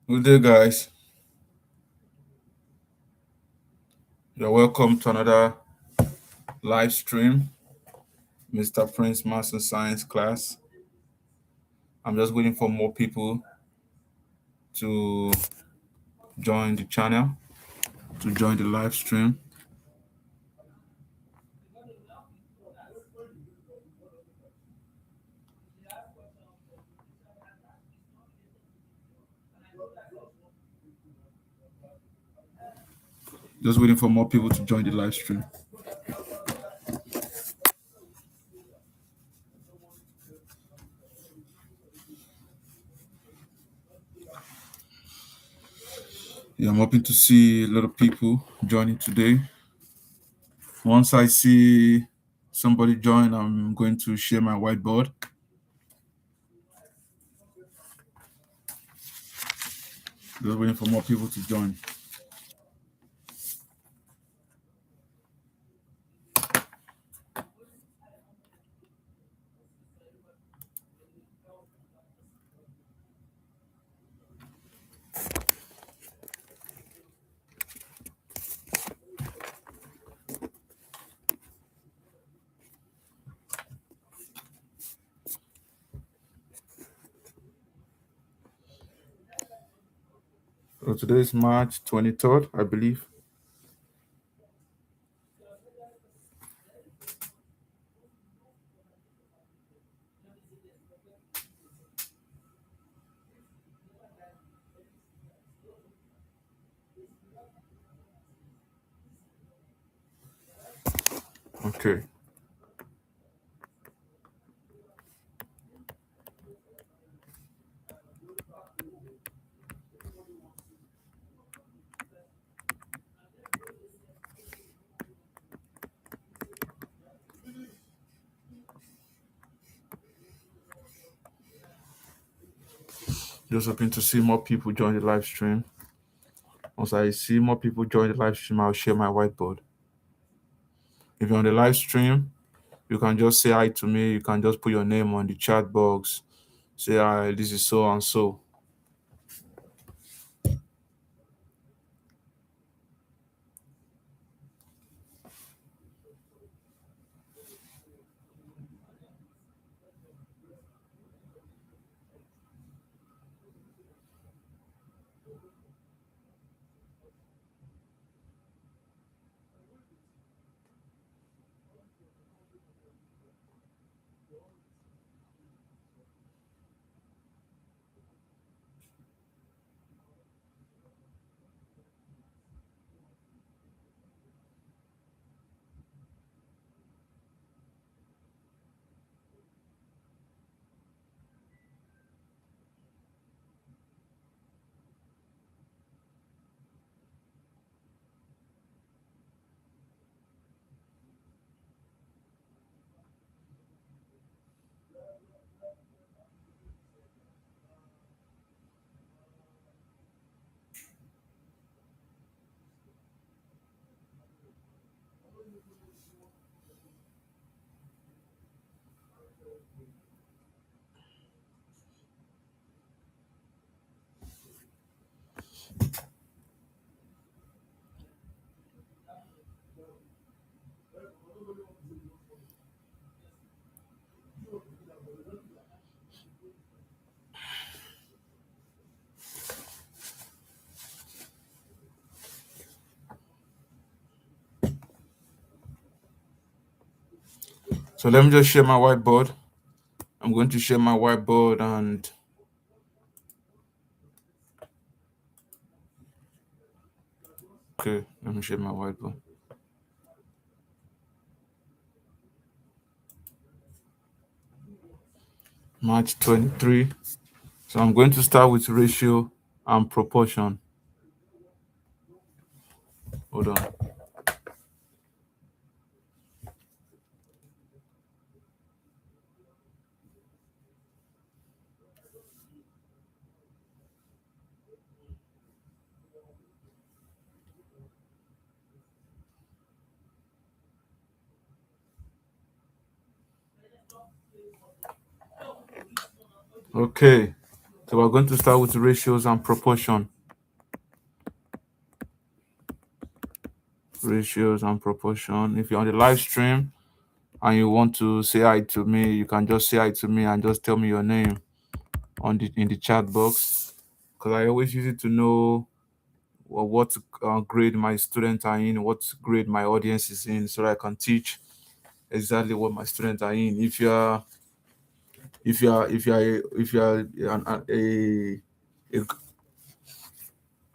Good day, guys. You're welcome to another live stream, Mr. Prince Maths and Science class. I'm just waiting for more people to join the channel, to join the live stream. Just waiting for more people to join the live stream. Yeah, I'm hoping to see a lot of people joining today. Once I see somebody join, I'm going to share my whiteboard. Just waiting for more people to join. So today is March 23rd, I believe. Okay. Just hoping to see more people join the live stream. Once I see more people join the live stream, I'll share my whiteboard. If you're on the live stream, you can just say hi to me. You can just put your name on the chat box. Say hi, this is so and so. So let me just share my whiteboard. I'm going to share my whiteboard and okay, let me share my whiteboard. March 23. So I'm going to start with ratio and proportion. Hold on. Okay. So we're going to start with ratios and proportion. Ratios and proportion. If you're on the live stream and you want to say hi to me, you can just say hi to me and just tell me your name on the in the chat box. Because I always use it to know what grade my students are in, what grade my audience is in, so that I can teach exactly what my students are in. If you're a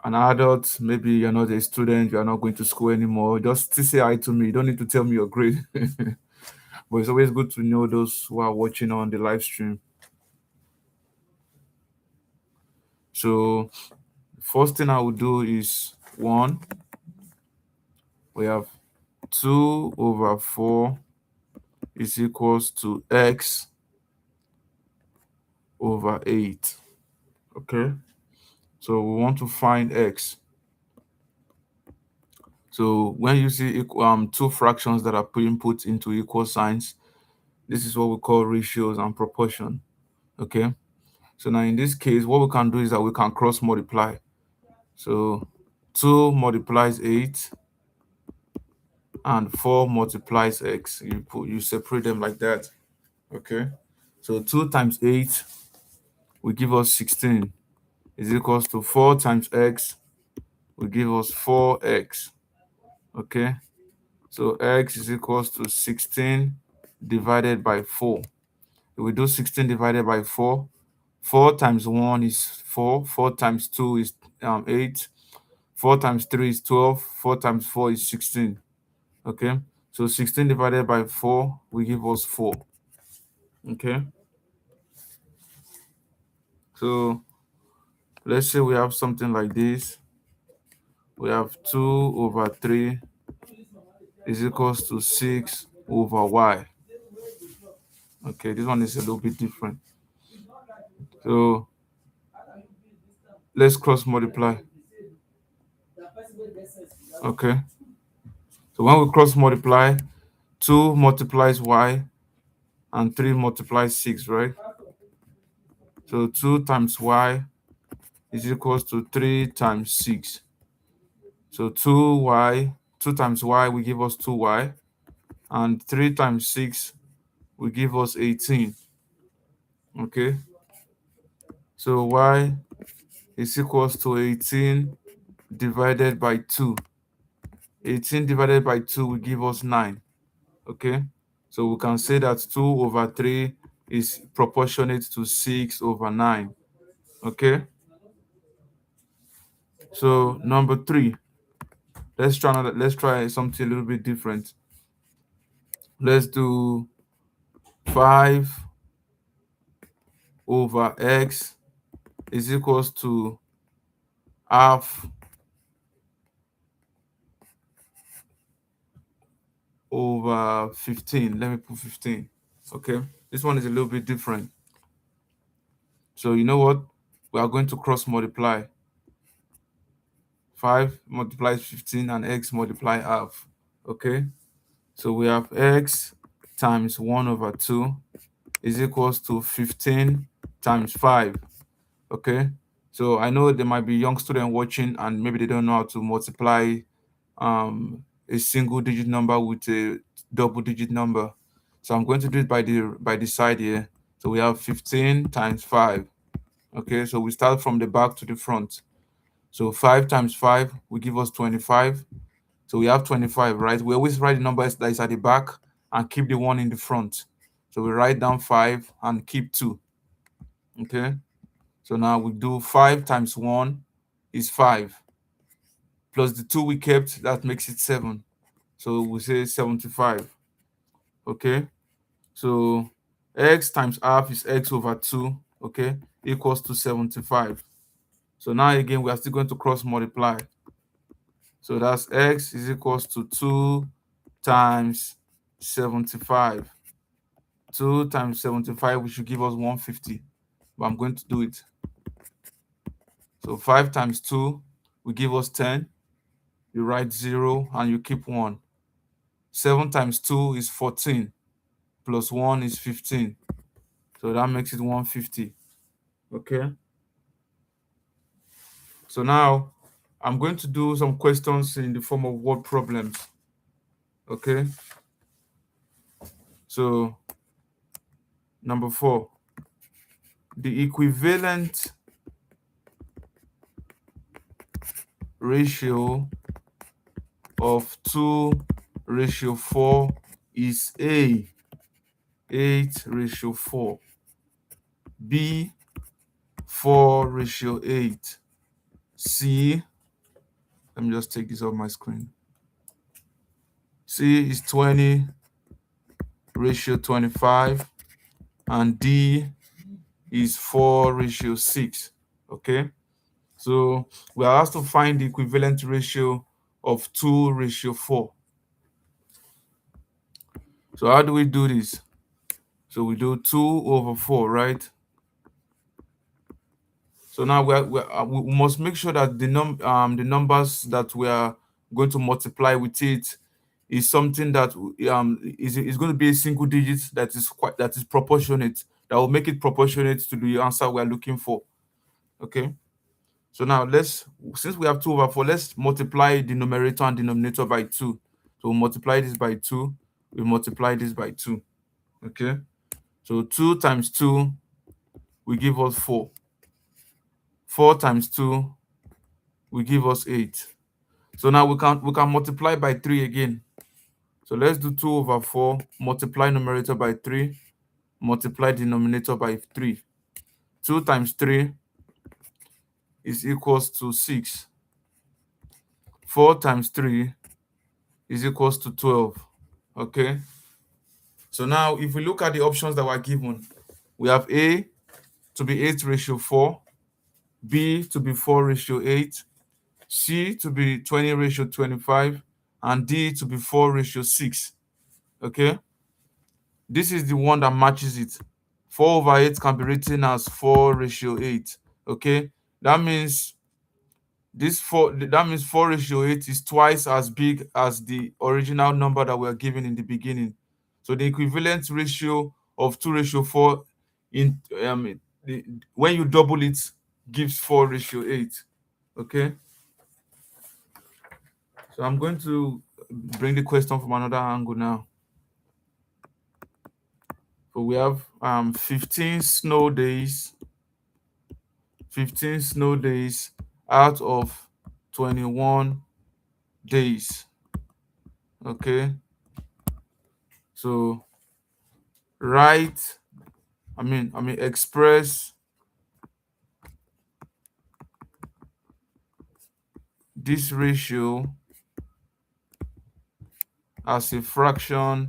an adult, maybe you're not a student, you're not going to school anymore, just say hi to me. You don't need to tell me your grade. But it's always good to know those who are watching on the live stream. So first thing I will do is one, we have 2/4 is equals to x/8. Okay, so we want to find x. So when you see two fractions that are being put into equal signs, this is what we call ratios and proportion. Okay, so now in this case, what we can do is that we can cross multiply. So 2 multiplies 8 and 4 multiplies x. You separate them like that. Okay, so 2 times 8 will give us 16 is equals to 4 times x will give us 4x. Okay, so x is equals to 16 divided by 4. If we do 16 divided by 4, 4 times 1 is 4, 4 times 2 is 8, 4 times 3 is 12, 4 times 4 is 16. Okay, so 16 divided by 4 will give us 4. Okay, so let's say we have something like this. We have 2/3 is equals to 6/y. Okay, this one is a little bit different. So let's cross multiply. Okay, so when we cross multiply, 2 multiplies y and 3 multiplies 6, right? So 2 times y is equals to 3 times 6. So 2 times y will give us 2y, and 3 times 6 will give us 18. Okay, so y is equals to 18 divided by 2. 18 divided by 2 will give us 9. Okay, so we can say that 2/3 is proportionate to 6/9. Okay, so number 3, let's try something a little bit different. Let's do 5/x is equals to half over 15. Let me put 15. Okay, this one is a little bit different. So you know what? We are going to cross multiply. 5 multiplies 15 and x multiply half. Okay, so we have x times 1/2 is equals to 15 times 5. Okay, so I know there might be young student watching and maybe they don't know how to multiply a single digit number with a double digit number. So I'm going to do it by the side here. So we have 15 times 5. Okay, so we start from the back to the front. So 5 times 5 will give us 25. So we have 25, right? We always write the numbers that is at the back and keep the one in the front. So we write down 5 and keep 2. Okay, so now we do 5 times 1 is 5, plus the 2 we kept, that makes it 7. So we say 75. Okay, so x times half is x/2, okay, equals to 75. So now again, we are still going to cross multiply. So that's x is equals to 2 times 75. 2 times 75, which should give us 150. But I'm going to do it. So 5 times 2 will give us 10. You write 0 and you keep 1. 7 times 2 is 14. Plus 1 is 15. So that makes it 150. Okay. So now I'm going to do some questions in the form of word problems. Okay. So number 4, the equivalent ratio of 2:4 is A, 8:4, B, 4:8, C, let me just take this off my screen. C is 20:25, and D is 4:6. Okay, so we are asked to find the equivalent ratio of 2:4. So how do we do this? So we do 2/4, right? So now we must make sure that the numbers that we are going to multiply with it is something that is going to be a single digit that is proportionate, that will make it proportionate to the answer we are looking for. Okay. So now since we have 2/4, let's multiply the numerator and denominator by 2. So we'll multiply this by 2, we multiply this by 2. Okay. So 2 times 2 will give us 4. 4 times 2 will give us 8. So now we can multiply by 3 again. So let's do 2/4, multiply numerator by 3, multiply denominator by 3. 2 times 3 is equals to 6. 4 times 3 is equals to 12. Okay. So now if we look at the options that were given, we have A to be 8:4, B to be 4:8, C to be 20:25, and D to be 4:6. Okay. This is the one that matches it. 4/8 can be written as 4:8. Okay. That means 4:8 is twice as big as the original number that we are given in the beginning. So the equivalent ratio of 2:4 when you double it gives 4:8. Okay. So I'm going to bring the question from another angle now. So we have 15 snow days 15 snow days out of 21 days. Okay. So express this ratio as a fraction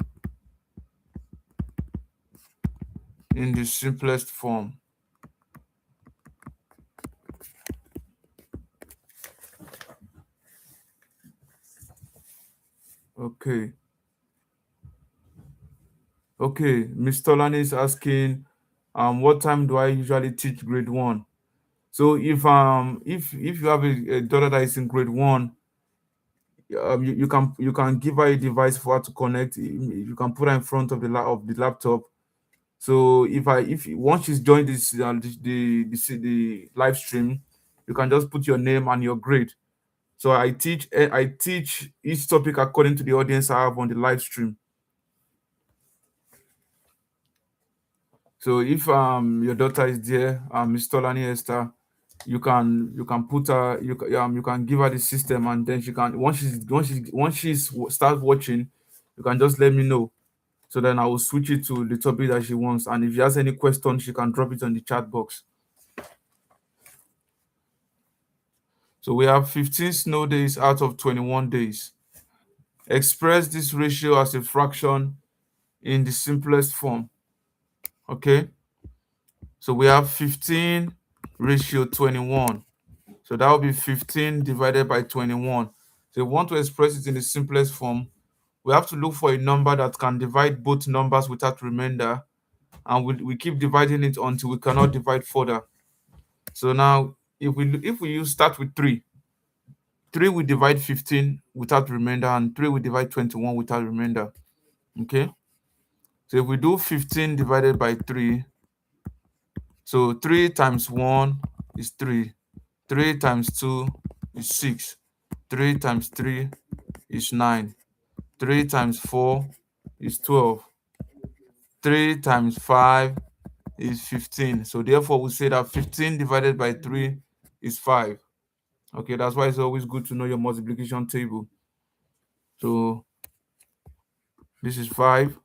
in the simplest form. Okay. Okay, Miss Tolani is asking, what time do I usually teach grade 1? So if you have a daughter that is in grade 1, you can give her a device for her to connect. You can put her in front of the laptop. So if once she's joined this the live stream, you can just put your name and your grade. So I teach each topic according to the audience I have on the live stream. So if your daughter is there, Miss Tolani Esther, you can put her you can give her the system, and then she can once she's start watching, you can just let me know. So then I will switch it to the topic that she wants, and if she has any question, she can drop it on the chat box. So we have 15 snow days out of 21 days. Express this ratio as a fraction in the simplest form. Okay. So we have 15:21. So that will be 15 divided by 21. So if we want to express it in the simplest form, we have to look for a number that can divide both numbers without remainder, and we keep dividing it until we cannot divide further. So now if we start with 3, 3 will divide 15 without remainder, and 3 will divide 21 without remainder. Okay. So if we do 15 divided by 3, so 3 times 1 is 3. 3 times 2 is 6. 3 times 3 is 9. 3 times 4 is 12. 3 times 5 is 15. So therefore, we say that 15 divided by 3 is 5. Okay, that's why it's always good to know your multiplication table. So this is 5.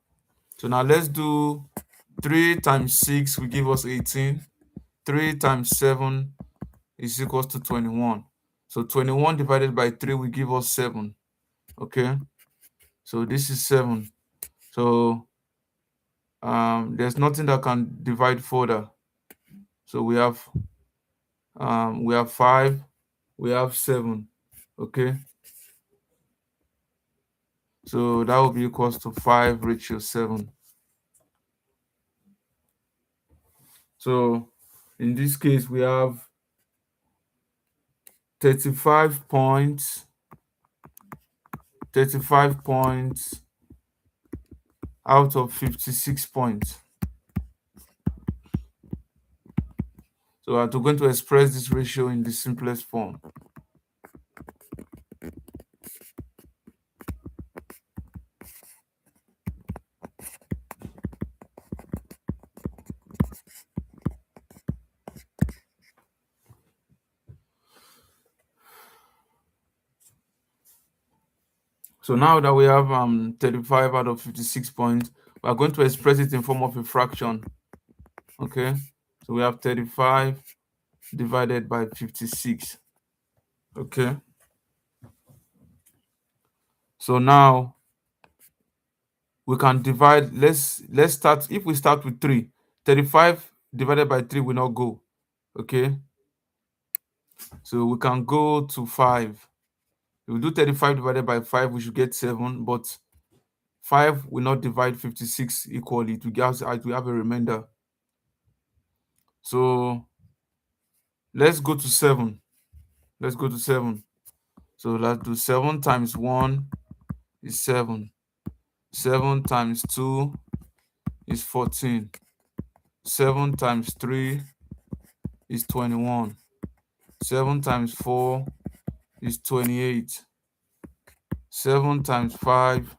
So now let's do 3 times 6 will give us 18. 3 times 7 is equals to 21. So 21 divided by 3 will give us 7. Okay, so this is 7. So there's nothing that can divide further. So we have 5, we have 7. Okay, so that will be equals to 5 ratio 7. So in this case, we have 35 points, 35 points out of 56 points. So we're going to express this ratio in the simplest form. So now that we have 35 out of 56 points, we are going to express it in form of a fraction. Okay, so we have 35 divided by 56. Okay, so now we can divide. Let's start. If we start with 3, 35 divided by 3 will not go. Okay, so we can go to 5. If we do 35 divided by 5, we should get 7, but 5 will not divide 56 equally. It will have a remainder. So let's go to 7. Let's go to 7. So let's do 7 times 1 is 7. 7 times 2 is 14. 7 times 3 is 21. 7 times 4 is 28. 7 times 5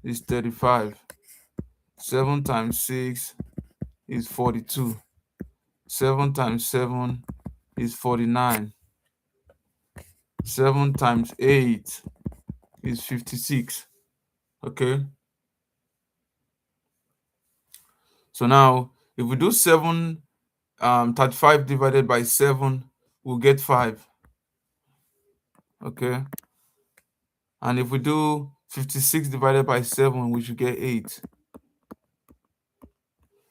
is 35. 7 times 6 is 42. 7 times 7 is 49. 7 times 8 is 56. Okay. So now, if we do 35 divided by 7, we'll get 5. Okay. And if we do 56 divided by 7, we should get 8.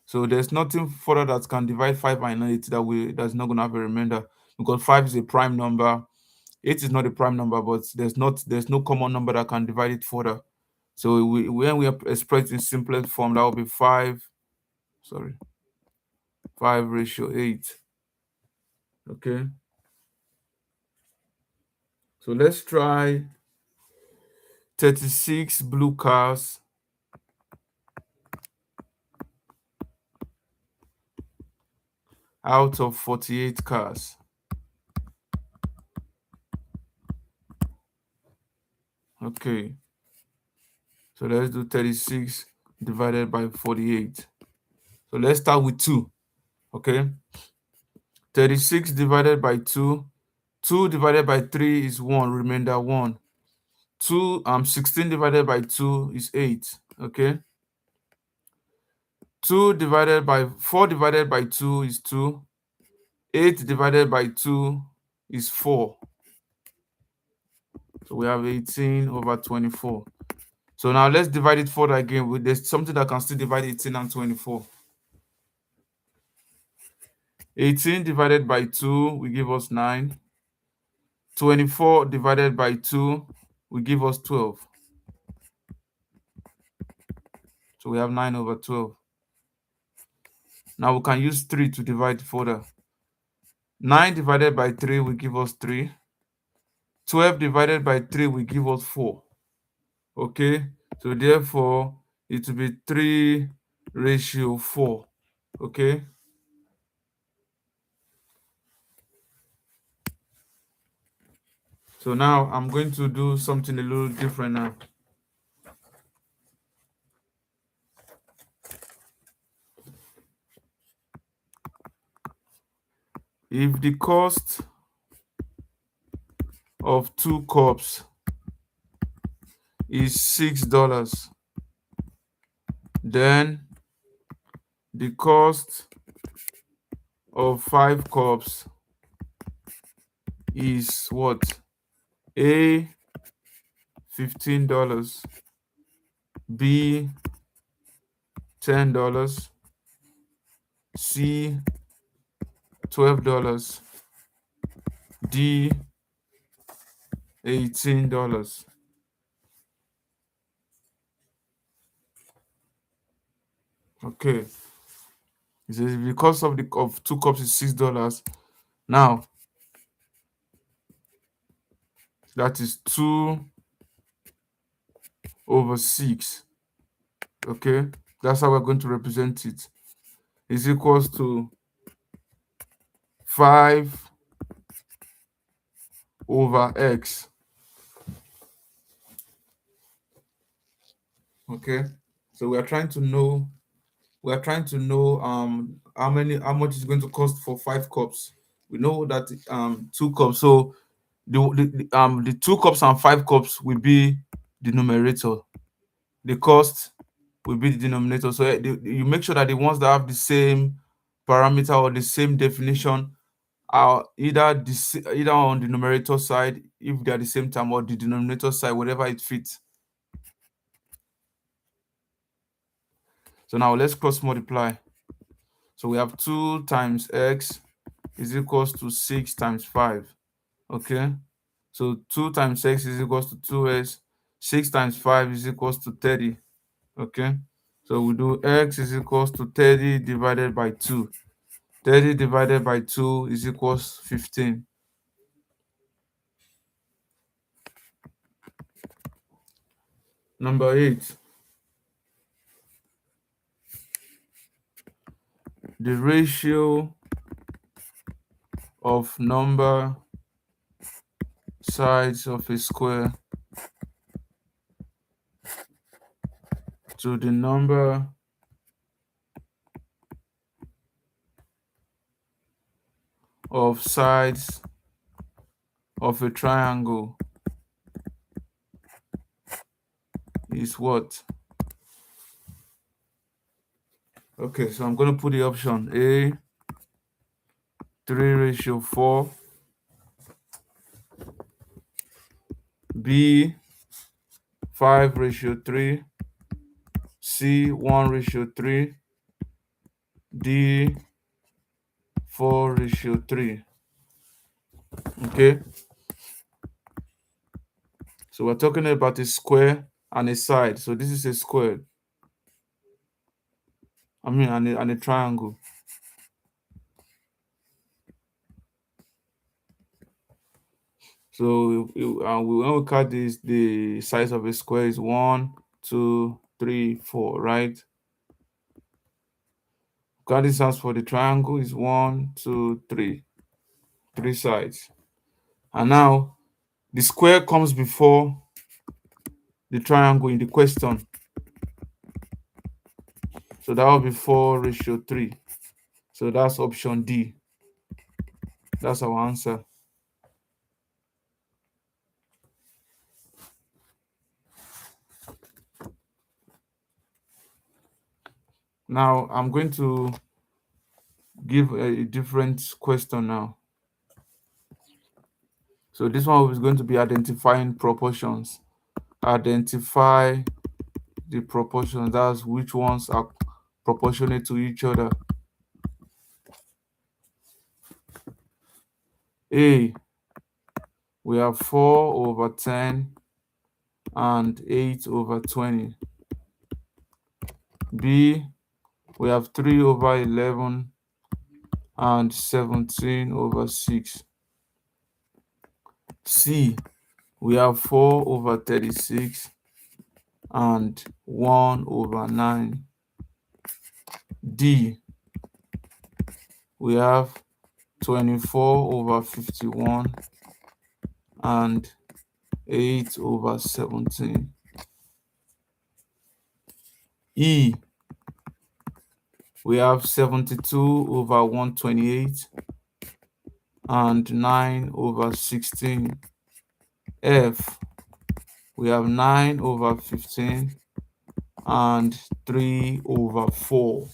So there's nothing further that can divide 5 and 8 that's not going to have a remainder, because 5 is a prime number. 8 is not a prime number, but there's no common number that can divide it further. So when we express in simplest form, that will be 5 ratio 8. Okay. So let's try 36 blue cars out of 48 cars. Okay. So let's do 36 divided by 48. So let's start with 2. Okay. 36 divided by 2. 2 divided by 3 is 1, remainder 1. 16 divided by 2 is 8. Okay. 4 divided by 2 is 2. 8 divided by 2 is 4. So we have 18 over 24. So now let's divide it further again. There's something that can still divide 18 and 24. 18 divided by 2 will give us 9. 24 divided by 2 will give us 12. So we have 9 over 12. Now we can use 3 to divide further. 9 divided by 3 will give us 3. 12 divided by 3 will give us 4. Okay, so therefore it will be 3 ratio 4. Okay. So now I'm going to do something a little different now. If the cost of 2 cups is $6, then the cost of 5 cups is what? A, $15, B, $10, C, $12, D, $18. Okay. It says the cost of 2 cups is $6. Now that is 2/6. Okay, that's how we're going to represent it. Is equals to 5/x. Okay, so we are trying to know how much is going to cost for 5 cups. We know that 2 cups, so the 2 cups and 5 cups will be the numerator. The cost will be the denominator. So you make sure that the ones that have the same parameter or the same definition are either on the numerator side if they are the same term, or the denominator side, whatever it fits. So now let's cross multiply. So we have 2 times x is equals to 6 times 5. Okay, so 2 times x is equals to 2x. 6 times 5 is equals to 30. Okay, so we do x is equals to 30 divided by 2. 30 divided by 2 is equals 15. Number 8. The ratio of number sides of a square to the number of sides of a triangle is what? Okay, so I'm going to put the option A, 3/4, B, 5/3, C, 1/3, D, 4/3. Okay, so we're talking about a square and a side. So this is a square, and a triangle. So when we count this, the size of a square is 1, 2, 3, 4, right? Count this as for the triangle is 1, 2, 3, 3 sides. And now the square comes before the triangle in the question. So that will be 4/3. So that's option D. That's our answer. Now I'm going to give a different question now. So this one is going to be identifying proportions. Identify the proportions. That's which ones are proportionate to each other. A, we have 4/10 and 8/20. B, we have 3/11 and 17/6. C, we have 4/36 and 1/9. D, we have 24/51 and 8 over 17. E, we have 72 over 128 and 9 over 16. F, we have 9 over 15 and 3 over 4.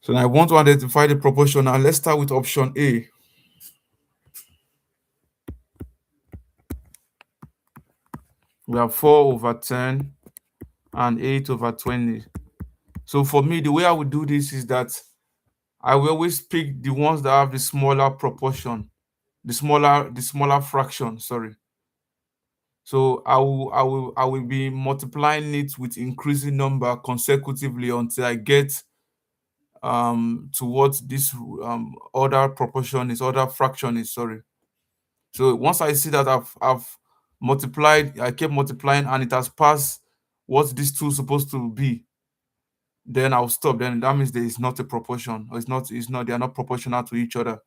So now I want to identify the proportion. Now let's start with option A. We have 4 over 10 and 8 over 20. So for me, the way I would do this is that I will always pick the ones that have the smaller proportion, the smaller fraction, sorry. So I will be multiplying it with increasing number consecutively until I get to what this other fraction is, sorry. So once I see that I've multiplied, I kept multiplying and it has passed what these two supposed to be, then I'll stop. Then that means there is not a proportion, or they are not proportional to each other.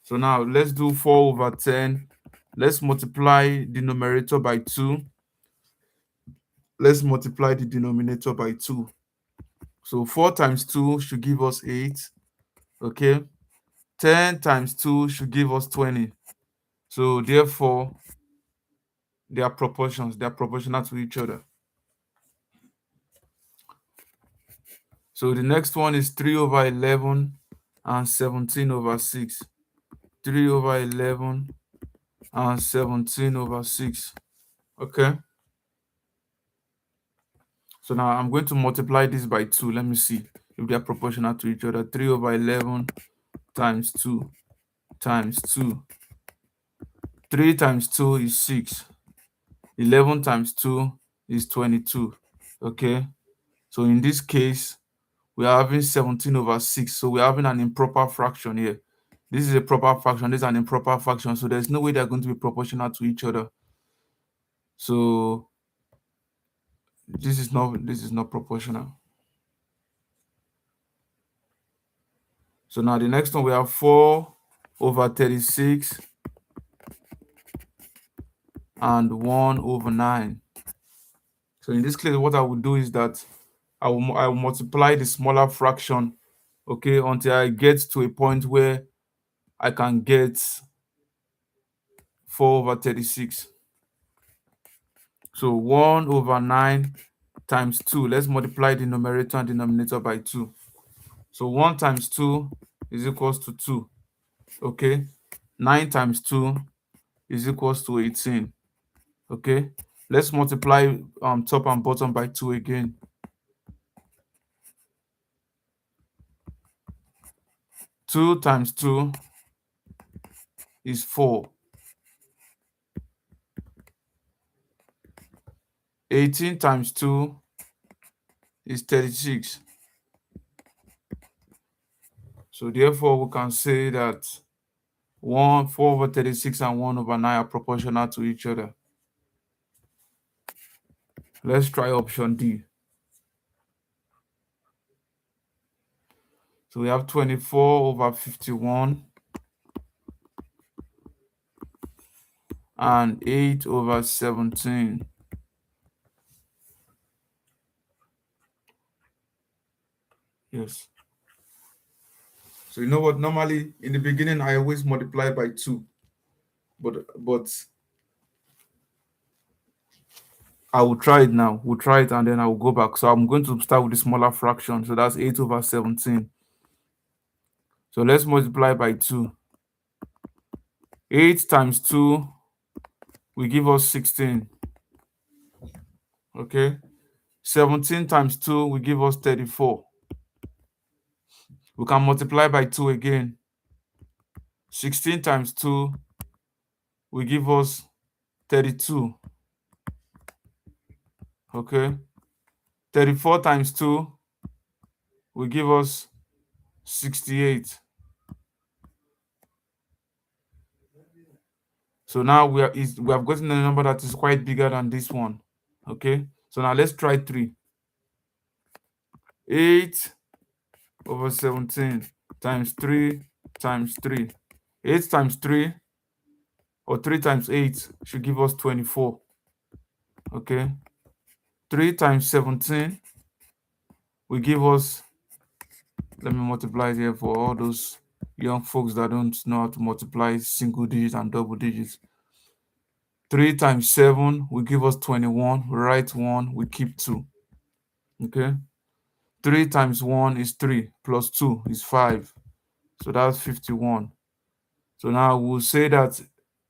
So now let's do 4 over 10. Let's multiply the numerator by 2. Let's multiply the denominator by 2. So 4 times 2 should give us 8. Okay. 10 times 2 should give us 20. So therefore, they are proportions. They are proportional to each other. So the next one is 3 over 11 and 17 over 6. 3 over 11 and 17 over 6. Okay. So now I'm going to multiply this by 2. Let me see if they are proportional to each other. 3 over 11 times 2 times 2. 3 times 2 is 6. 11 times 2 is 22. Okay. So in this case, we are having 17 over 6. So we're having an improper fraction here. This is a proper fraction. This is an improper fraction. So there's no way they're going to be proportional to each other. So this is not proportional. So now the next one, we have 4 over 36 and 1 over 9. So in this case, what I will do is that I will multiply the smaller fraction, okay, until I get to a point where I can get 4 over 36. So 1 over 9 times 2. Let's multiply the numerator and denominator by 2. So 1 times 2 is equals to 2. Okay. 9 times 2 is equals to 18. Okay. Let's multiply top and bottom by 2 again. 2 times 2 is 4. 18 times 2 is 36. So therefore, we can say that 4 over 36 and 1 over 9 are proportional to each other. Let's try option D. So we have 24 over 51 and 8 over 17. Yes. So you know what? Normally, in the beginning, I always multiply by 2. But I will try it now. We'll try it and then I will go back. So I'm going to start with the smaller fraction. So that's 8 over 17. So let's multiply by 2. 8 times 2 will give us 16. Okay. 17 times 2 will give us 34. We can multiply by 2 again. 16 times 2 will give us 32. Okay. 34 times 2 will give us 68. So now we have gotten a number that is quite bigger than this one. Okay. So now let's try 3. 8 over 17 times 3 times 3. 8 times 3 or 3 times 8 should give us 24. Okay. 3 times 17 will give us, let me multiply it here for all those young folks that don't know how to multiply single digits and double digits. 3 times 7 will give us 21. We write 1, we keep 2. Okay. 3 times 1 is 3, plus 2 is 5. So that's 51. So now we'll say that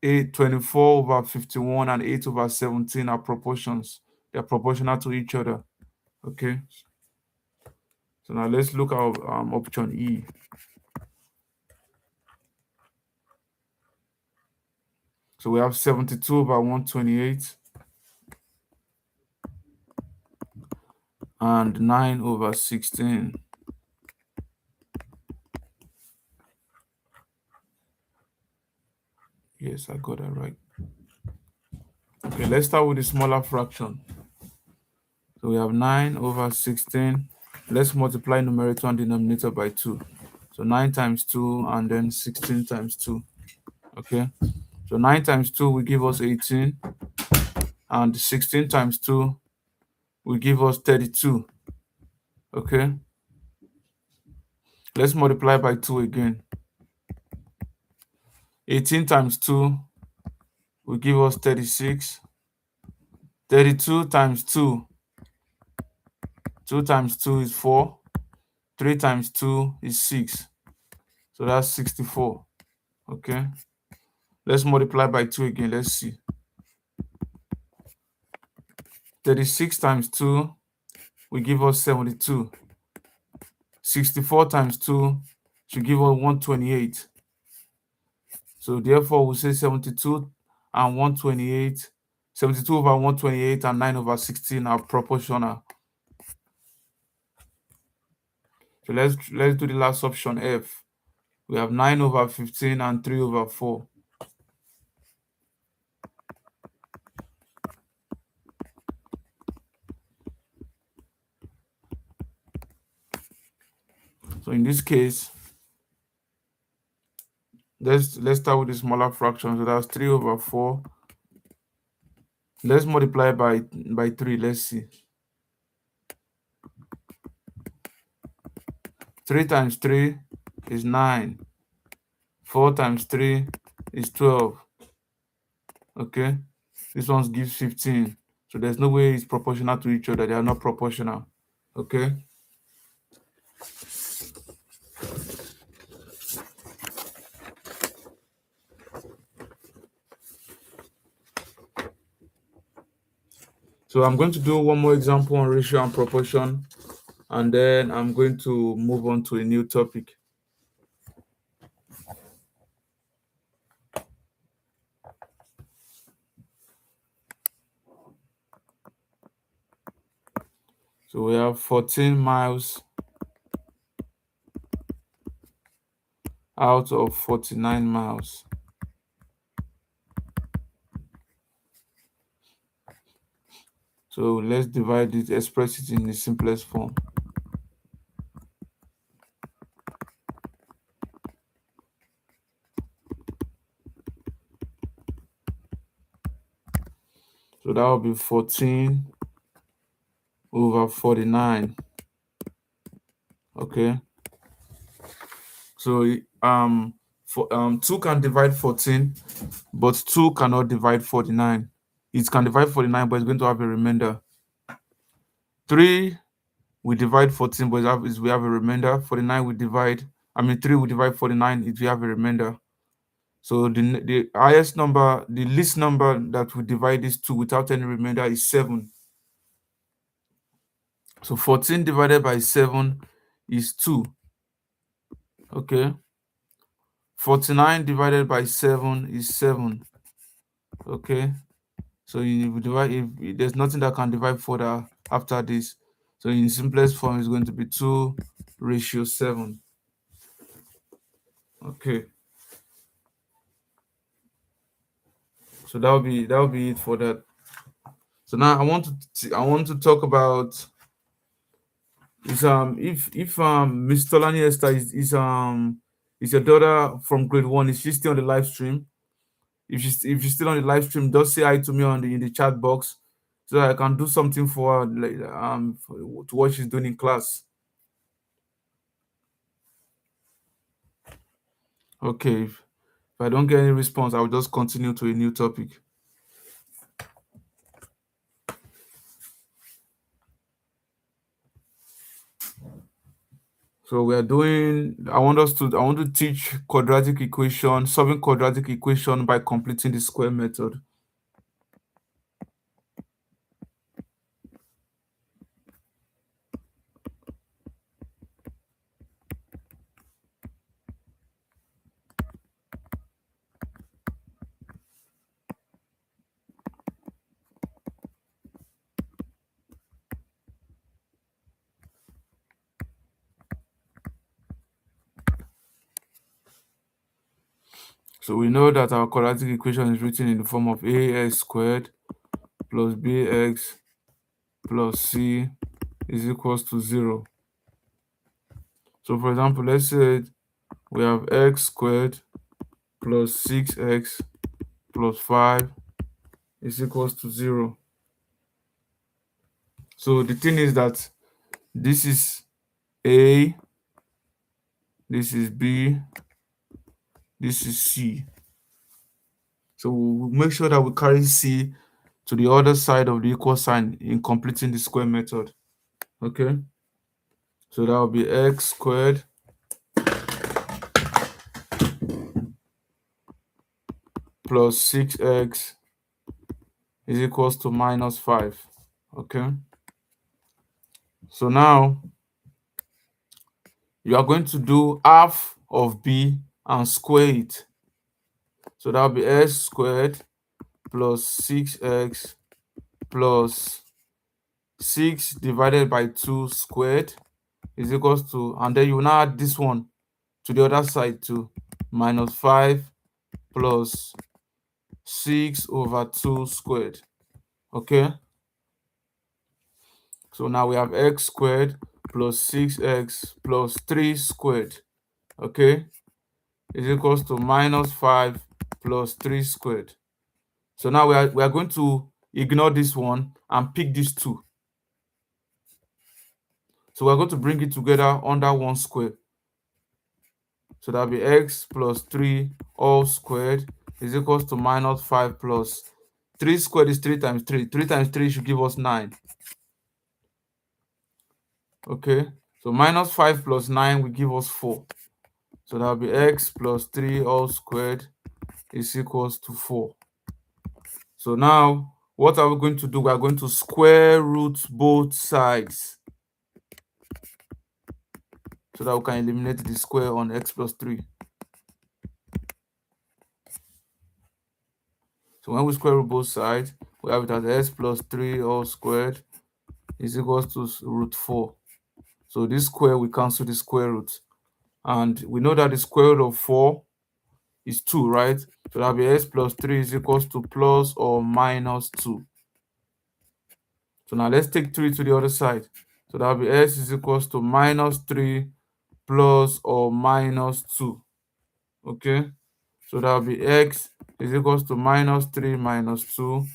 24 over 51 and 8 over 17 are proportions. They're proportional to each other. Okay. So now let's look at option E. So we have 72 over 128 and 9 over 16. Yes, I got that right. Okay, let's start with the smaller fraction. So we have 9 over 16. Let's multiply numerator and denominator by 2. So 9 times 2 and then 16 times 2. Okay. So 9 times 2 will give us 18. And 16 times 2 will give us 32. Okay. Let's multiply by 2 again. 18 times 2 will give us 36. 32 times 2. 2 times 2 is 4. 3 times 2 is 6. So that's 64. Okay. Let's multiply by 2 again. Let's see. 36 times 2 will give us 72. 64 times 2 should give us 128. So therefore, we'll say 72 and 128. 72 over 128 and 9 over 16 are proportional. So let's do the last option, F. We have 9 over 15 and 3 over 4. So in this case, let's start with the smaller fraction. So that's 3 over 4. Let's multiply by 3. Let's see. 3 times 3 is 9. 4 times 3 is 12. Okay. This one gives 15. So there's no way it's proportional to each other. They are not proportional. Okay. So I'm going to do one more example on ratio and proportion, and then I'm going to move on to a new topic. So we have 14 miles out of 49 miles. So let's divide it, express it in the simplest form. So that will be 14 over 49. Okay. So 2 can divide 14, but 2 cannot divide 49. It can divide 49, but it's going to have a remainder. 3 we divide 14, but we have a remainder. 49 we divide, 3 we divide 49, if we have a remainder. So the highest number, the least number that we divide this to without any remainder is 7. So 14 divided by 7 is 2. Okay. 49 divided by 7 is 7. Okay. So you divide, if there's nothing that can divide further after this. So in simplest form, it's going to be 2:7. Okay. So that'll be it for that. So now I want to talk about is if Miss Tolani Esther is Is your daughter from grade one? Is she still on the live stream? If she's still on the live stream, just say hi to me on the in the chat box so that I can do something for her, like, to what she's doing in class. Okay. If I don't get any response, I will just continue to a new topic. So we are doing. I want to teach quadratic equation, solving quadratic equation by completing the square method. So we know that our quadratic equation is written in the form of ax squared plus bx plus c is equals to 0. So for example, let's say we have x squared plus 6x plus 5 is equals to 0. So the thing is that this is a, this is b, this is c. So we'll make sure that we carry c to the other side of the equal sign in completing the square method. Okay, so that will be x squared plus 6x is equals to minus 5. Okay, so now you are going to do half of b and square it. So that will be x squared plus 6x plus 6 divided by 2 squared is equals to, and then you now add this one to the other side too, minus 5 plus 6 over 2 squared. Okay, so now we have x squared plus 6x plus 3 squared. Okay, is equals to minus 5 plus 3 squared. So now we are going to ignore this one and pick these two. So we're going to bring it together under one square. So that'll be x plus 3 all squared is equals to minus 5 plus 3 squared is 3 times 3. 3 times 3 should give us 9. Okay, so minus 5 plus 9 will give us 4. So that'll be x plus 3 all squared is equals to 4. So now, what are we going to do? We are going to square root both sides so that we can eliminate the square on x plus 3. So when we square root both sides, we have it as x plus 3 all squared is equals to root 4. So this square, we cancel the square root. And we know that the square root of 4 is 2, right? So that'll be x plus 3 is equals to plus or minus 2. So now let's take 3 to the other side. So that'll be x is equals to minus 3 plus or minus 2. Okay? So that'll be x is equals to minus 3 minus 2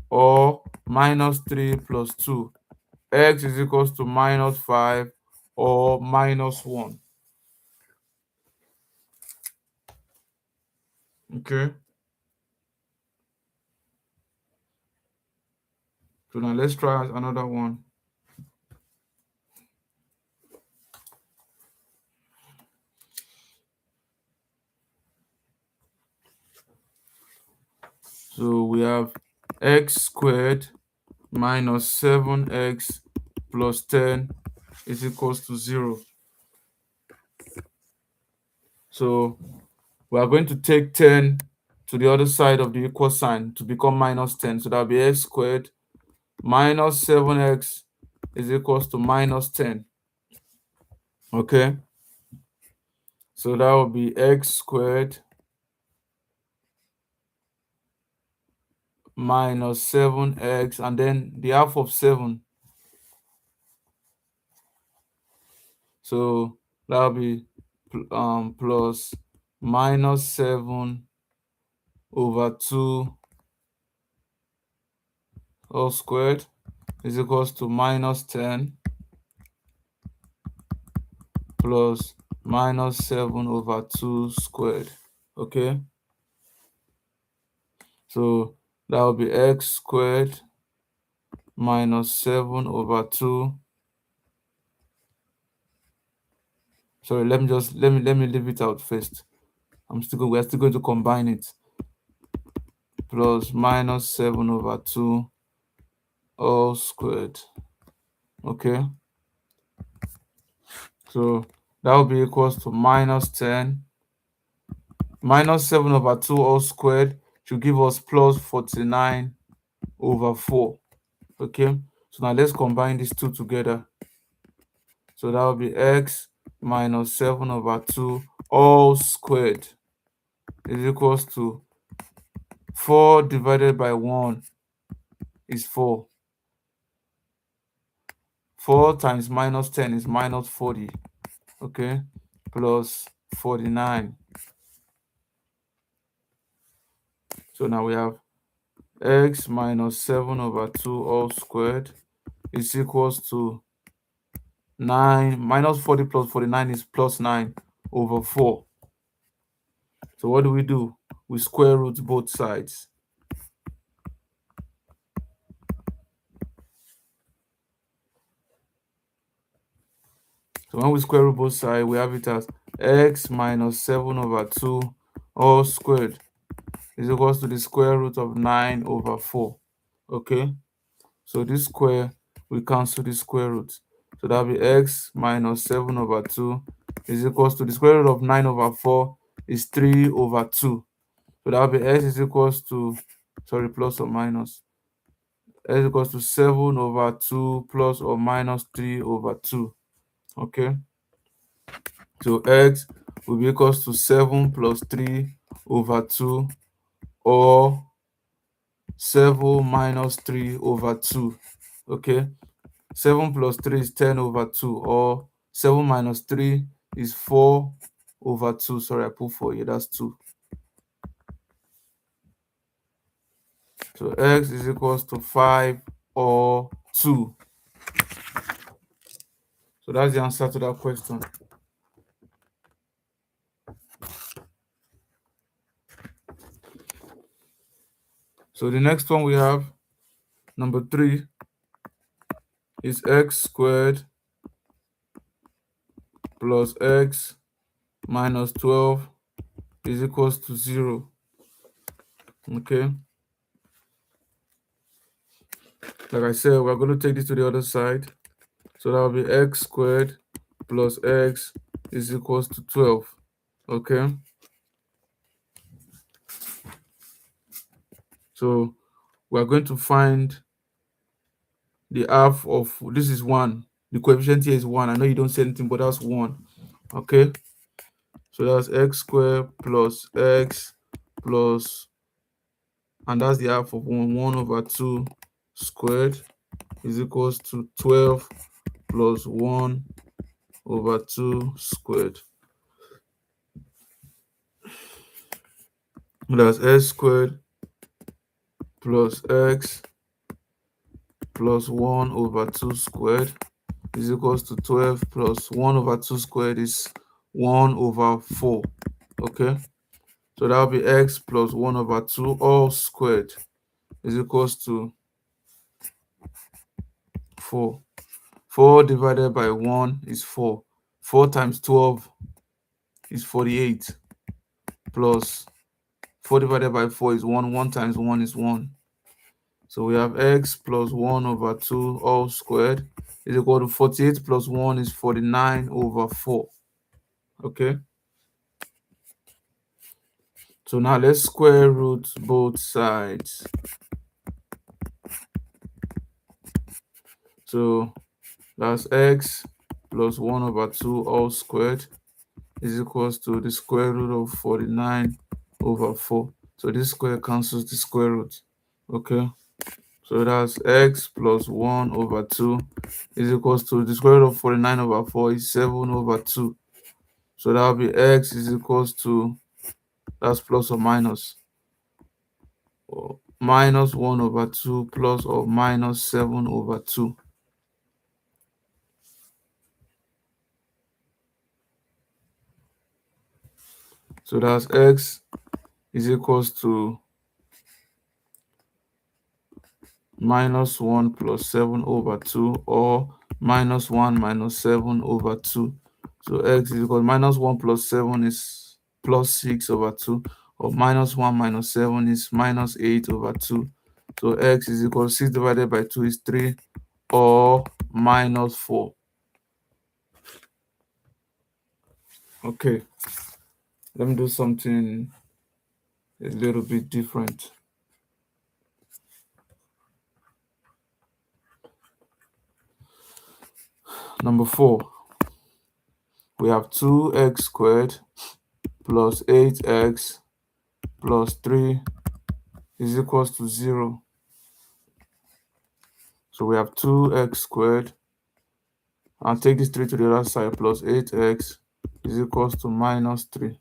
or minus 3 plus 2. X is equals to minus 5 or minus 1. Okay? So now let's try another one. So we have x squared minus 7x plus 10 is equals to 0. So we are going to take 10 to the other side of the equal sign to become minus 10. So that'll be x squared minus 7x is equals to minus 10. Okay? So that will be x squared minus 7x and then the half of 7. So that'll be plus minus 7 over 2 all squared is equals to minus 10 plus minus 7 over 2 squared. Okay, so that will be x squared minus 7 over 2. Sorry, let me leave it out first. We're still going to combine it. Plus minus 7 over 2 all squared. Okay, so that will be equals to minus 10 minus 7 over 2 all squared should give us plus 49 over 4. Okay, so now let's combine these two together. So that will be x minus 7 over 2 all squared is equals to 4 divided by 1 is 4. 4 times minus 10 is minus 40. Okay, plus 49. So now we have x minus 7 over 2 all squared is equals to 9 minus 40 plus 49 is plus 9 over 4. So what do? We square root both sides. So when we square root both sides, we have it as x minus 7 over 2 all squared is equals to the square root of 9 over 4. Okay, so this square, we cancel the square root. So that'll be x minus 7 over 2 is equals to the square root of 9 over 4 is 3 over 2. So that'll be x is equals to, sorry, plus or minus, x is equals to 7 over 2 plus or minus 3 over 2. Okay, so x will be equals to 7 plus 3 over 2 or 7 minus 3 over 2. Okay, 7 plus 3 is 10 over 2, or 7 minus 3 is 4 over 2. Sorry, I put 4 here, that's 2. So x is equals to 5 or 2. So that's the answer to that question. So the next one we have, number 3, is x squared plus x minus 12 is equals to 0. Okay, like I said, we're going to take this to the other side. So that will be x squared plus x is equals to 12. Okay, so we're going to find the half of, this is 1. The coefficient here is 1. I know you don't say anything, but that's 1. Okay, so that's x squared plus x plus, and that's the half of 1 over 2 squared is equals to 12 plus 1 over 2 squared. That's x squared plus x plus 1 over 2 squared is equals to 12 plus 1 over 2 squared is 1 over 4. Okay, so that will be x plus 1 over 2 all squared is equals to 4. 4 divided by 1 is 4. 4 times 12 is 48, plus 4 divided by 4 is 1. 1 times 1 is 1. So we have x plus 1 over 2 all squared is equal to 48 plus 1 is 49 over 4. Okay, so now let's square root both sides. So that's x plus 1 over 2 all squared is equals to the square root of 49 over 4. So this square cancels the square root. Okay, so that's x plus 1 over 2 is equals to the square root of 49 over 4 is 7 over 2. So that will be x is equals to, that's plus or minus, or minus 1 over 2 plus or minus 7 over 2. So that's x is equals to minus 1 plus 7 over 2, or minus 1 minus 7 over 2. So x is equal to minus 1 plus 7 is plus 6 over 2, or minus 1 minus 7 is minus 8 over 2. So x is equal to 6 divided by 2 is 3, or minus 4. Okay, let me do something a little bit different. Number 4, we have 2x squared plus 8x plus 3 is equals to 0. So we have 2x squared, and take this 3 to the other side, plus 8x is equals to minus 3.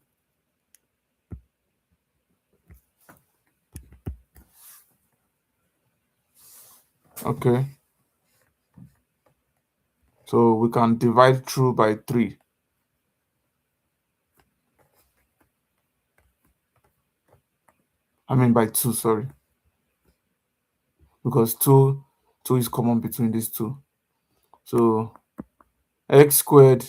Okay, so we can divide through by 3. I mean by 2, sorry, because 2 is common between these two. So x squared,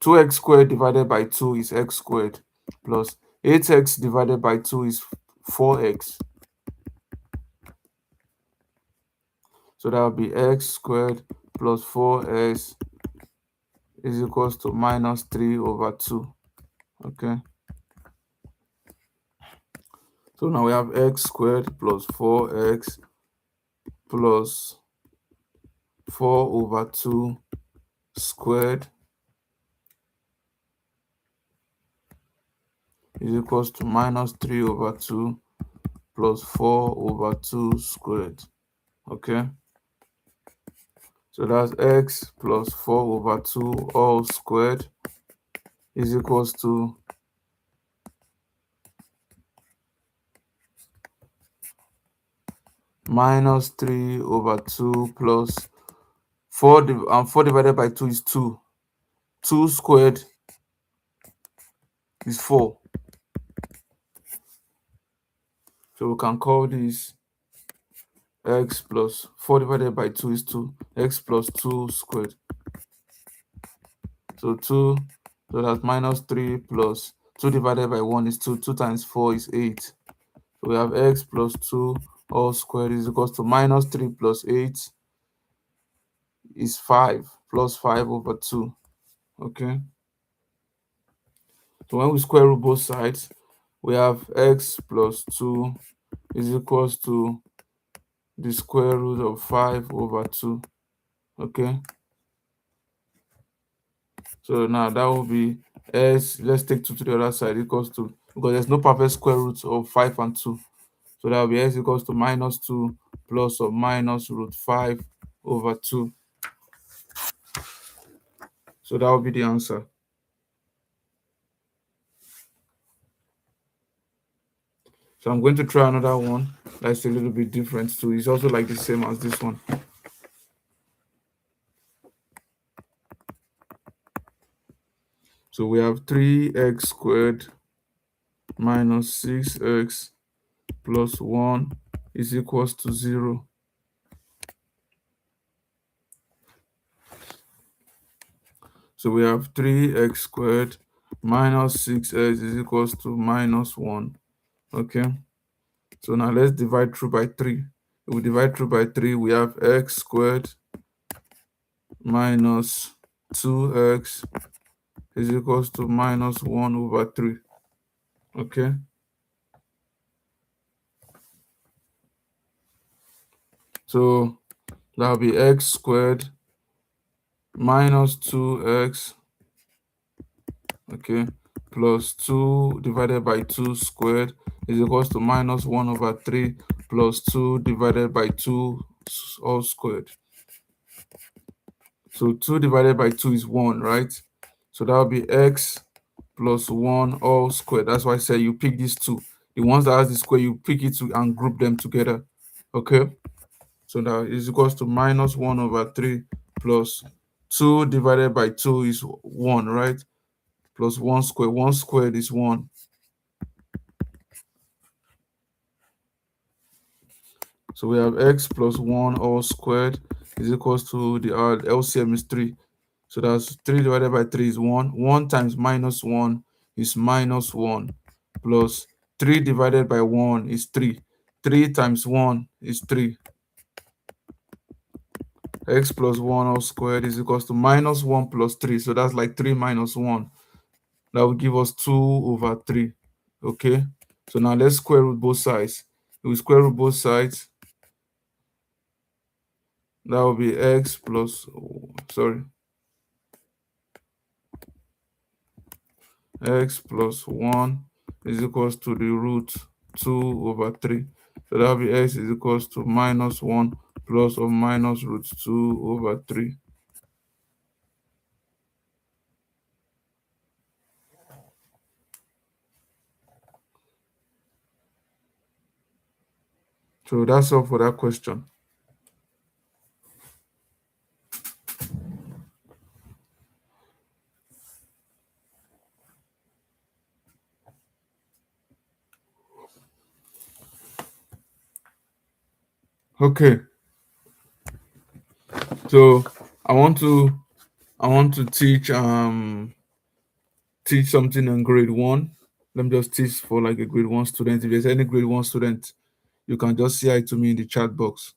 2x squared divided by 2 is x squared, plus 8x divided by 2 is 4x. So that will be x squared plus 4x is equals to minus 3 over 2. Okay, so now we have x squared plus 4x plus 4 over 2 squared is equals to minus 3 over 2 plus 4 over 2 squared. Okay, so that's x plus 4 over 2 all squared is equals to minus 3 over 2 plus 4, and 4 divided by 2 is 2. 2 squared is 4. So we can call this x plus 4 divided by 2 is 2, x plus 2 squared. So 2, so that's minus 3 plus 2 divided by 1 is 2. 2 times 4 is 8. So we have x plus 2 all squared is equals to minus 3 plus 8 is 5, plus 5 over 2. Okay. So when we square root both sides, we have x plus 2 is equals to the square root of 5 over 2. Okay. So now that will be s, let's take 2 to the other side, equals to, because there's no perfect square root of 5 and 2. So that will be s equals to minus 2 plus or minus root 5 over 2. So that will be the answer. So I'm going to try another one that's a little bit different too. It's also like the same as this one. So we have 3x squared minus 6x plus 1 is equals to 0. So we have 3x squared minus 6x is equals to minus 1. Okay. So now let's divide through by 3. If we divide through by 3, we have x squared minus 2x is equals to minus 1 over 3. Okay. So that'll be x squared minus 2x, okay, plus 2 divided by 2 squared is equals to minus 1 over 3 plus 2 divided by 2 all squared. So 2 divided by 2 is 1, right? So that will be x plus 1 all squared. That's why I say you pick these two. The ones that has the square, you pick it to and group them together. Okay? So that is equals to minus 1 over 3 plus 2 divided by 2 is 1, right? Plus 1 squared. 1 squared is 1. So we have x plus 1 all squared is equals to the LCM is 3. So that's 3 divided by 3 is 1. 1 times minus 1 is minus 1 plus 3 divided by 1 is 3. 3 times 1 is 3. X plus 1 all squared is equals to minus 1 plus 3. So that's like 3 minus 1. That will give us 2 over 3. Okay? So now let's square root both sides. If we square root both sides, that will be x plus, x plus 1 is equals to the root 2 over 3. So that will be x is equals to minus 1 plus or minus root 2 over 3. So that's all for that question. Okay. So I want to teach something in grade 1. Let me just teach for like a grade 1 student. If there's any grade 1 student, you can just say it to me in the chat box.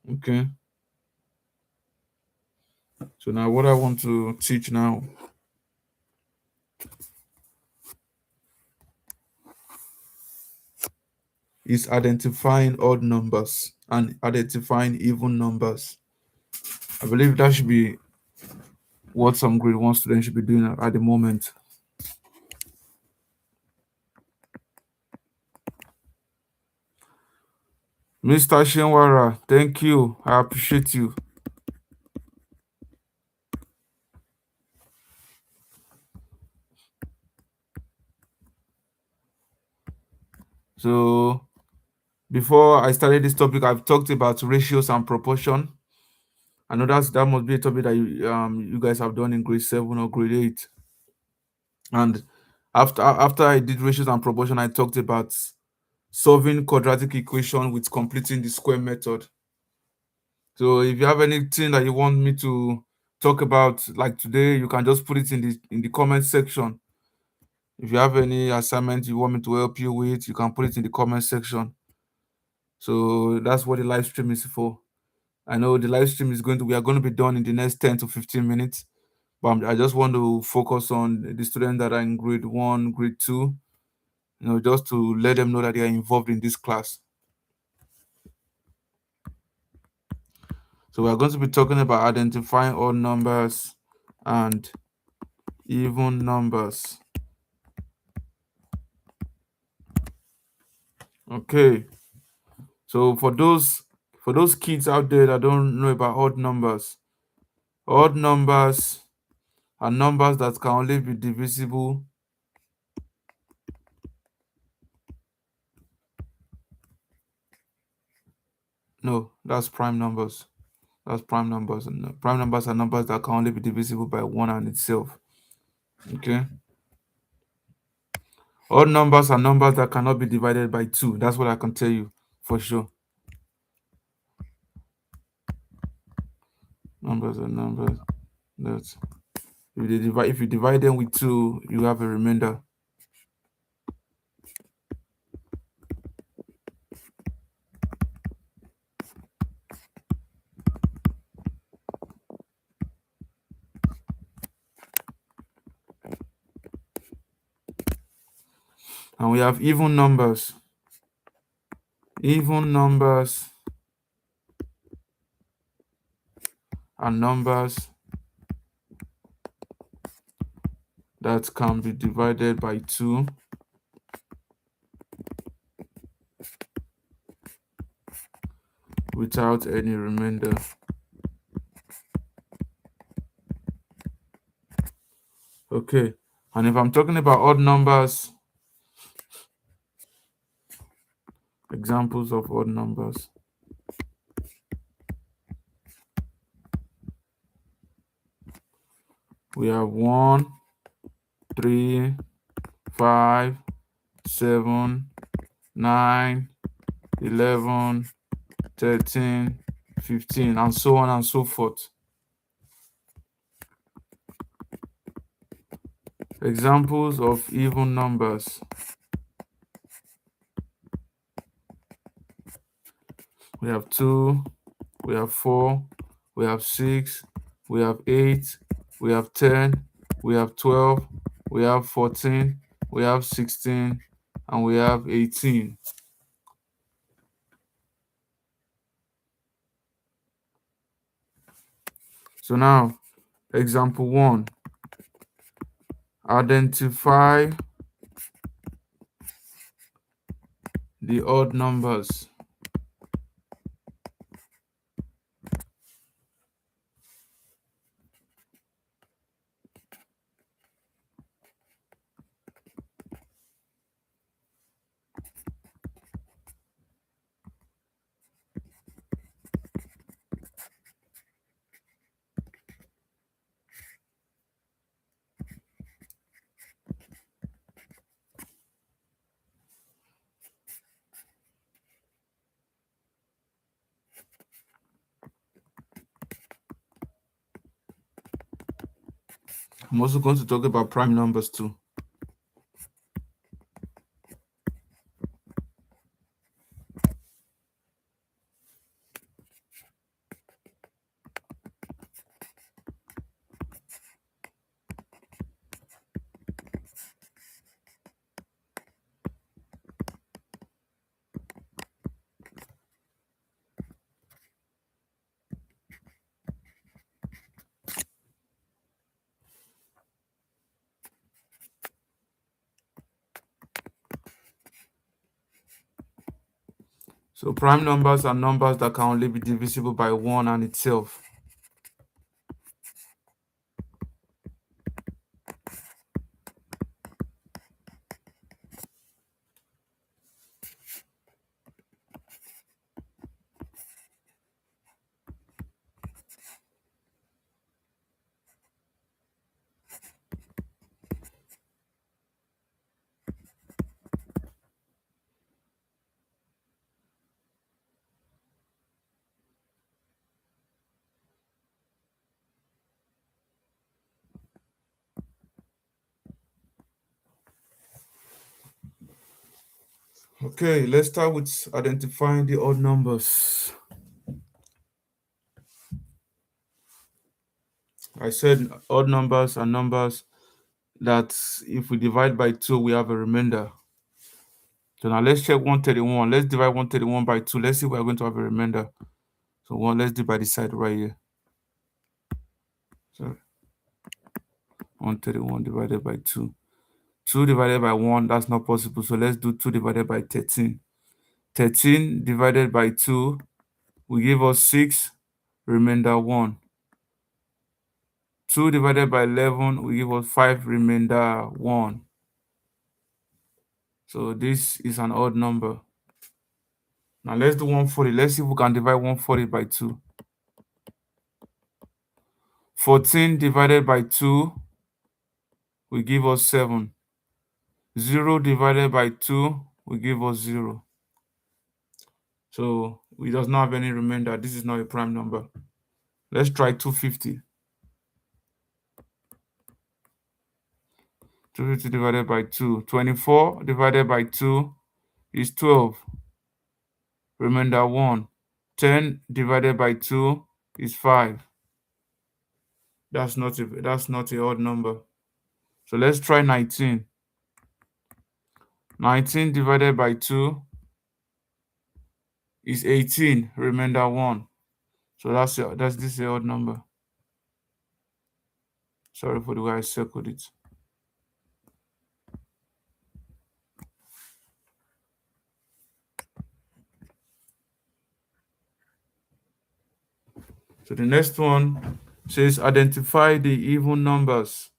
Okay. So now what I want to teach now is identifying odd numbers and identifying even numbers. I believe that should be what some grade 1 students should be doing at the moment. Mr. Shinwara, thank you. I appreciate you. So before I started this topic, I've talked about ratios and proportion. I know that must be a topic that you guys have done in grade 7 or grade 8. And after I did ratios and proportion, I talked about solving quadratic equation with completing the square method. So if you have anything that you want me to talk about like today, you can just put it in the comment section. If you have any assignment you want me to help you with, you can put it in the comment section. So that's what the live stream is for. I know the live stream we are going to be done in the next 10 to 15 minutes, but I just want to focus on the students that are in grade 1, grade 2, just to let them know that they are involved in this class. So we're going to be talking about identifying odd numbers and even numbers. Okay. So for those kids out there that don't know about odd numbers are numbers that can only be divisible. No, that's prime numbers. That's prime numbers. And prime numbers are numbers that can only be divisible by one and itself. Okay. Odd numbers are numbers that cannot be divided by two. That's what I can tell you for sure. Numbers are numbers that if you divide them with two, you have a remainder. And we have even numbers. Even numbers are numbers that can be divided by two without any remainder. Okay. And if I'm talking about odd numbers, examples of odd numbers. We have 1, 3, 5, 7, 9, 11, 13, 15, and so on and so forth. Examples of even numbers. We have 2, we have 4, we have 6, we have 8, we have 10, we have 12, we have 14, we have 16, and we have 18. So now, example 1. Identify the odd numbers. I'm also going to talk about prime numbers too. So prime numbers are numbers that can only be divisible by 1 and itself. Okay, let's start with identifying the odd numbers. I said odd numbers are numbers that if we divide by 2, we have a remainder. So now let's check 131. Let's divide 131 by 2. Let's see if we're going to have a remainder. So let's divide the side right here. So 131 divided by 2. 2 divided by 1, that's not possible. So let's do 2 divided by 13. 13 divided by 2 will give us 6, remainder 1. 2 divided by 11 will give us 5, remainder 1. So this is an odd number. Now let's do 140. Let's see if we can divide 140 by 2. 14 divided by 2 will give us 7. 0 divided by 2 will give us 0. So it does not have any remainder. This is not a prime number. Let's try 250. 250 divided by 2. 24 divided by 2 is 12. Remainder 1. 10 divided by 2 is 5. That's not a odd number. So let's try 19. 19 divided by 2 is 18. Remainder 1. So that's this odd number. Sorry for the way I circled it. So the next one says identify the even numbers.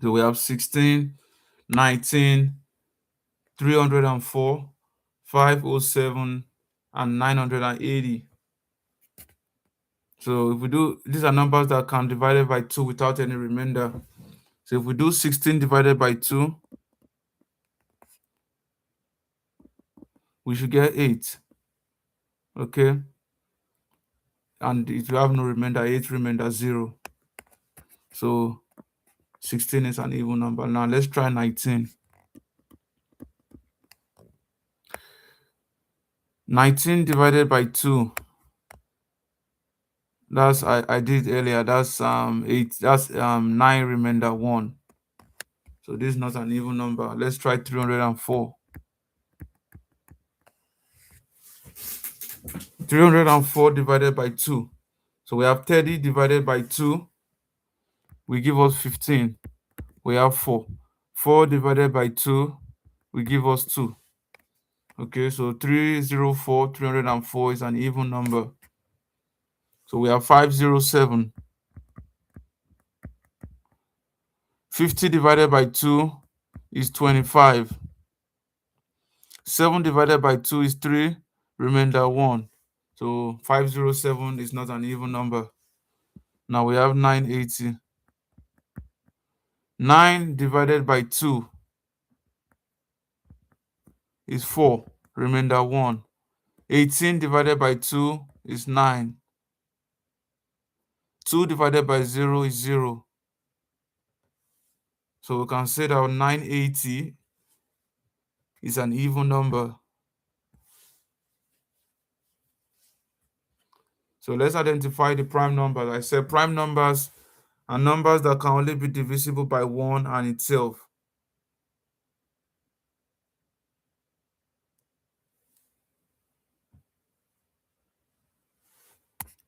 So we have 16, 19, 304, 507, and 980. So if we do, these are numbers that can be divided by 2 without any remainder. So if we do 16 divided by 2, we should get 8. Okay? And it will have no remainder, 8 remainder, 0. So 16 is an even number. Now let's try 19. 19 divided by 2. That's I did earlier. That's 8. That's 9 remainder 1. So this is not an even number. Let's try 304. 304 divided by 2. So we have 30 divided by 2. We give us 15. We have 4. 4 divided by 2. We give us 2. Okay, so 304 is an even number. So we have 507. 50 divided by 2 is 25. 7 divided by 2 is 3, remainder 1. So 507 is not an even number. Now we have 980. 9 divided by 2 is 4, remainder 1. 18 divided by 2 is 9. 2 divided by 0 is 0. So we can say that 980 is an even number. So let's identify the prime numbers. I said prime numbers are numbers that can only be divisible by 1 and itself.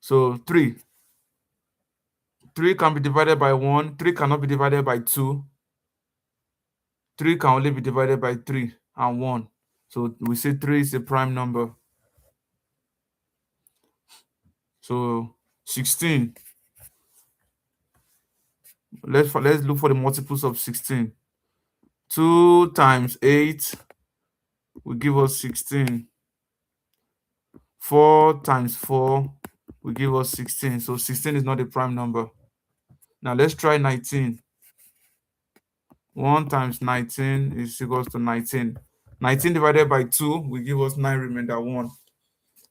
So 3. 3 can be divided by 1. 3 cannot be divided by 2. 3 can only be divided by 3 and 1. So we say 3 is a prime number. So 16. Let's look for the multiples of 16. 2 times 8 will give us 16. 4 times 4 will give us 16. So 16 is not a prime number. Now let's try 19. 1 times 19 is equals to 19. 19 divided by 2 will give us 9 remainder 1.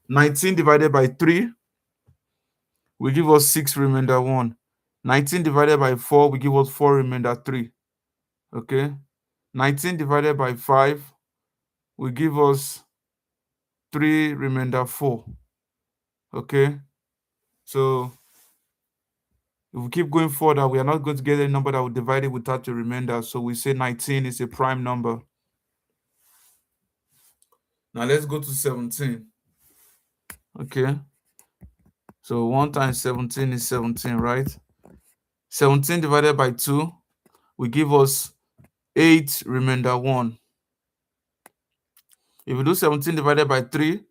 19 divided by 3 will give us 6 remainder 1. 19 divided by 4 will give us 4 remainder 3. Okay. 19 divided by 5 will give us 3 remainder 4. Okay. So if we keep going further, we are not going to get a number that will divide it without a remainder. So we say 19 is a prime number. Now let's go to 17. Okay. So 1 times 17 is 17, right? 17 divided by 2 will give us 8 remainder 1. If we do 17 divided by 3,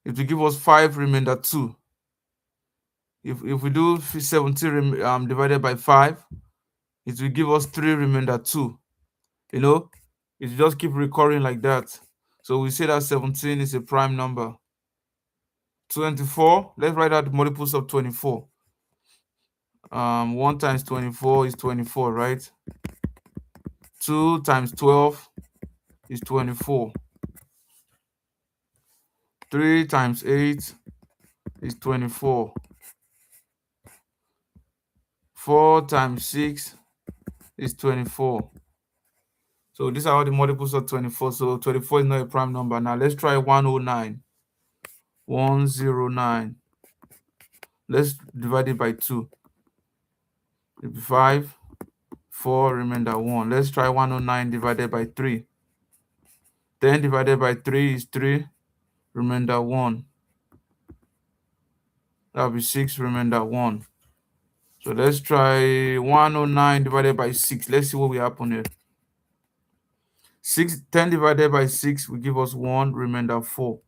it will give us 5 remainder 2. If we do 17 divided by 5, it will give us 3 remainder 2. You know, it just keep recurring like that. So we say that 17 is a prime number. 24, let's write out the multiples of 24. 1 times 24 is 24, right? 2 times 12 is 24. 3 times 8 is 24. 4 times 6 is 24. So these are all the multiples of 24. So 24 is not a prime number. Now let's try 109. 109. Let's divide it by 2. It'll be 5, 4, remainder 1. Let's try 109 divided by 3. 10 divided by 3 is 3, remainder 1. That'll be 6, remainder 1. So let's try 109 divided by 6. Let's see what will happen here. 10 divided by 6 will give us 1, remainder 4.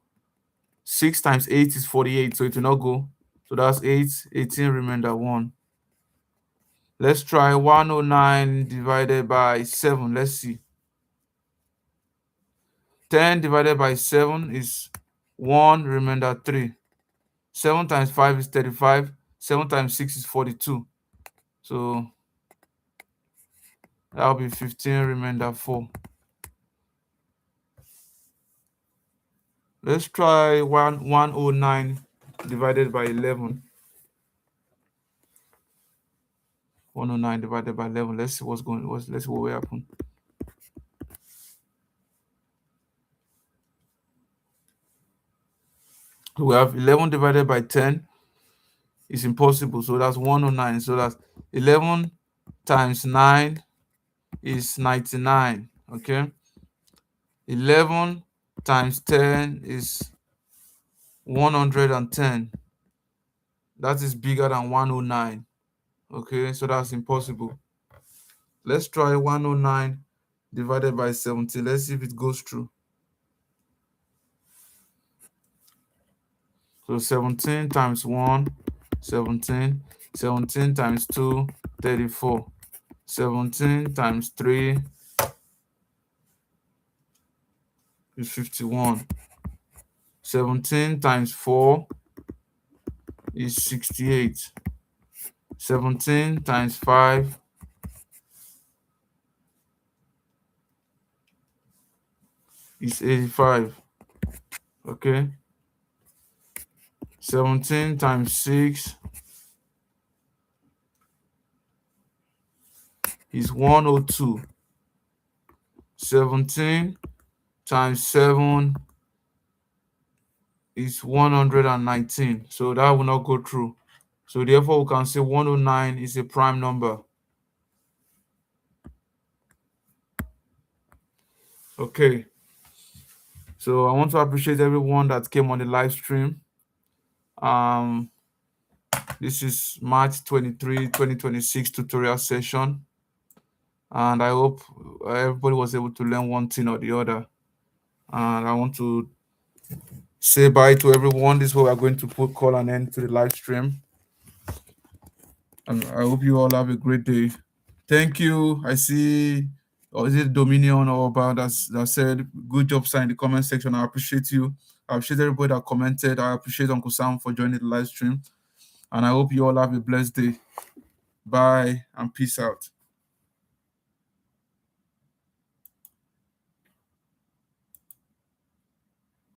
6 times 8 is 48, so it will not go. So that's 8, 18, remainder 1. Let's try 109 divided by 7. Let's see. 10 divided by 7 is 1, remainder 3. 7 times 5 is 35. 7 times 6 is 42. So that'll be 15, remainder 4. Let's try 109 divided by 11. 109 divided by 11. Let's see let's see what will happen. We have 11 divided by 10 is impossible. So that's 109. So that's 11 times 9 is 99. Okay. 11 times 10 is 110. That is bigger than 109. Okay, so that's impossible. Let's try 109 divided by 70. Let's see if it goes through. So 17 times 1, 17. 17 times 2, 34. 17 times 3 is 51. 17 times 4 is 68. 17 times 5 is 85. Okay. 17 times 6 is 102. 17 times 7 is 119. So that will not go through. So therefore, we can say 109 is a prime number. Okay. So I want to appreciate everyone that came on the live stream. This is March 23, 2026 tutorial session. And I hope everybody was able to learn one thing or the other. And I want to say bye to everyone. This is where we are going to call an end to the live stream. And I hope you all have a great day. Thank you. I see, or is it Dominion or about that said, good job, sir, in the comment section. I appreciate you. I appreciate everybody that commented. I appreciate Uncle Sam for joining the live stream. And I hope you all have a blessed day. Bye and peace out.